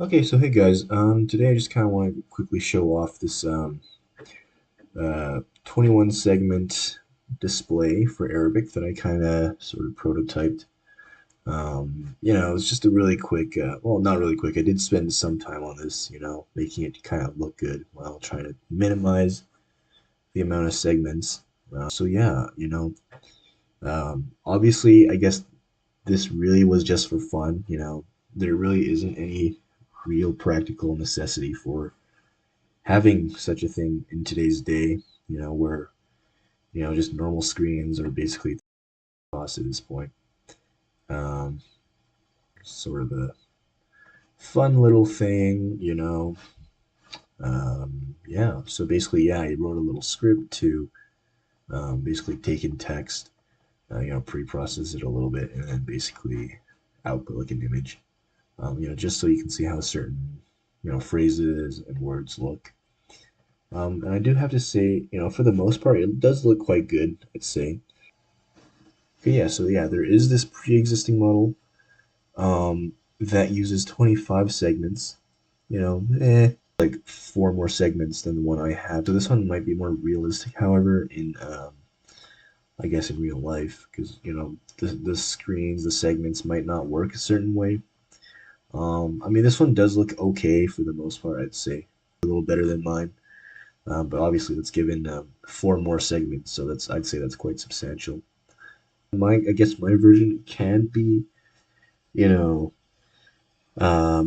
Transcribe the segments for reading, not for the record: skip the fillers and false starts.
Okay, so hey guys, today I just kind of want to quickly show off this 21 segment display for Arabic that I kind of sort of prototyped. It was just a really quick, well, not really quick. I did spend some time on this, making it kind of look good while trying to minimize the amount of segments. So yeah, obviously, I guess this really was just for fun. There really isn't any real practical necessity for having such a thing in today's day, where, just normal screens are basically lost at this point. Um, Sort of a fun little thing, yeah, so basically, yeah, I wrote a little script to basically take in text, pre-process it a little bit, and then basically output like an image, just so you can see how certain, phrases and words look. And I do have to say, for the most part, it does look quite good, I'd say. Okay, yeah, so yeah, there is this pre-existing model that uses 25 segments, like four more segments than the one I have. So this one might be more realistic, however, in I guess in real life, because the screens, the segments might not work a certain way. I mean, this one does look okay for the most part, I'd say, a little better than mine. But obviously, that's given four more segments, so I'd say that's quite substantial. I guess my version can be, you know,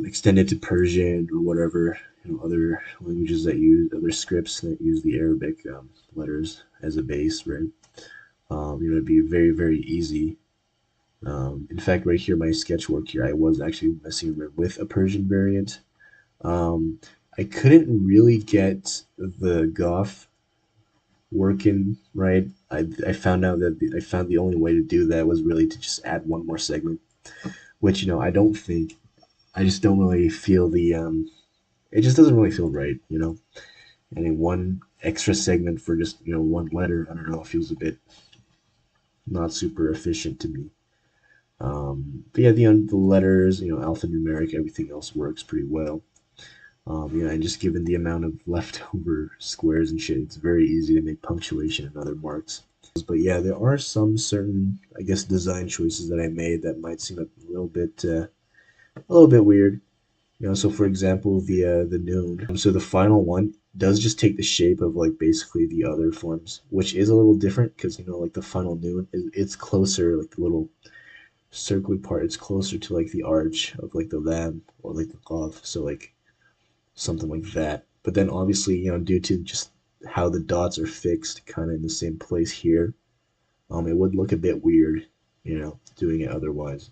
extended to Persian or whatever, other languages that use other scripts that use the Arabic letters as a base, right? It'd be very, very easy. In fact, right here, my sketch work here, I was actually messing with a Persian variant. Um, I couldn't really get the Goth working right. I found out that I found the only way to do that was really to just add one more segment, which I don't think. I just don't really feel the it just doesn't really feel right, And in one extra segment for just one letter, I don't know, it feels a bit not super efficient to me. But yeah, the letters, alphanumeric, everything else works pretty well. And just given the amount of leftover squares and shit, it's very easy to make punctuation and other marks. But yeah, there are some certain, I guess, design choices that I made that might seem a little bit weird. So for example, the noon. So the final one does just take the shape of like basically the other forms, which is a little different because like the final noon, it's closer, like the little circly part, it's closer to like the arch of like the lamb or like the qaf. So like something like that. But then obviously, due to just how the dots are fixed kind of in the same place here, it would look a bit weird, doing it otherwise.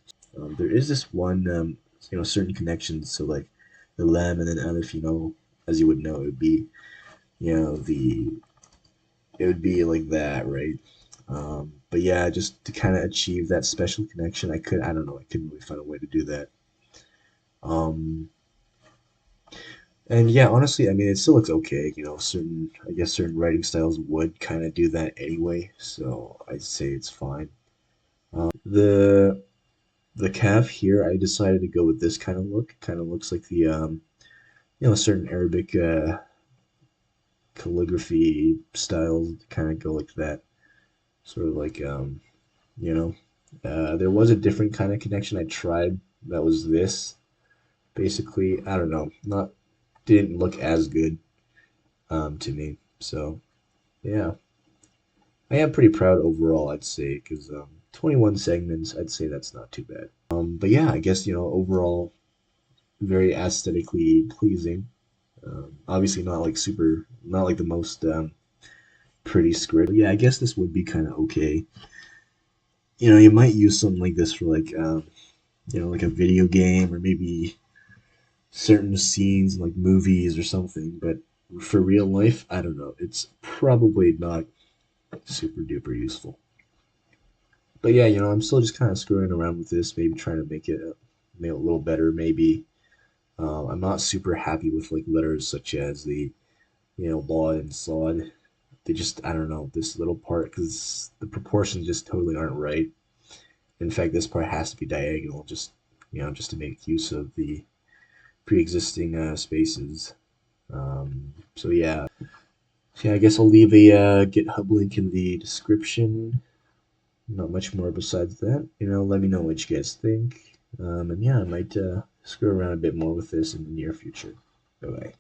There is this one, certain connections. So like the lamb and then aleph, as you would know, it would be, the it would be like that, right? But yeah, just to kind of achieve that special connection, I don't know, I couldn't really find a way to do that. Um, And yeah, honestly, I mean, it still looks okay. I guess certain writing styles would kind of do that anyway, so I'd say it's fine. The calf here, I decided to go with this kind of look. Kind of looks like the certain Arabic calligraphy styles kind of go like that. Sort of like you know, there was a different kind of connection I tried that was this. Basically, I don't know, not didn't look as good to me. So yeah. I am pretty proud overall, I'd say, because 21 segments, I'd say that's not too bad. But yeah, I guess, overall, very aesthetically pleasing. Obviously, not like the most pretty script. But yeah, I guess this would be kind of okay. You might use something like this for like, like a video game or maybe certain scenes in like movies or something. But for real life, I don't know. It's probably not super duper useful. But yeah, I'm still just kind of screwing around with this, maybe trying to make it a little better. Maybe I'm not super happy with like letters such as the laud and sod. They just I don't know this little part because the proportions just totally aren't right. In fact, this part has to be diagonal just just to make use of the pre-existing spaces. So yeah, I guess I'll leave a GitHub link in the description. Not much more besides that. Let me know what you guys think. And yeah, I might screw around a bit more with this in the near future. Bye bye.